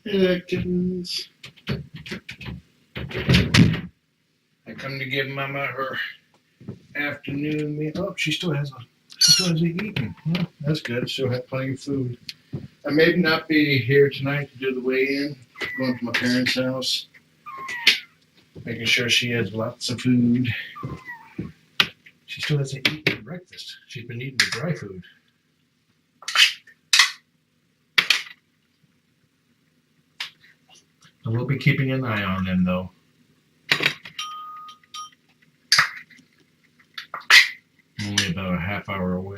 Hey there, kittens. I come to give Mama her afternoon meal. Oh, she still hasn't eaten. Well, that's good. She'll have plenty of food. I may not be here tonight to do the weigh-in. Going to my parents' house, making sure she has lots of food. She still hasn't eaten breakfast. She's been eating the dry food. I will be keeping an eye on them, though. Only about a half hour away.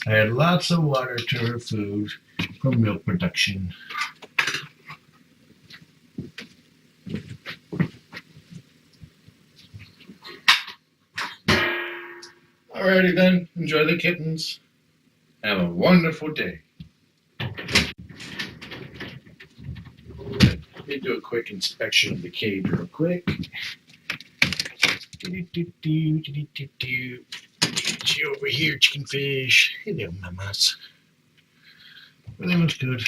I add lots of water to her food for milk production. Alrighty then, enjoy the kittens. Have a wonderful day. Let me do a quick inspection of the cage real quick. Get you over here, chicken fish. Hello, mamas. Everything looks good.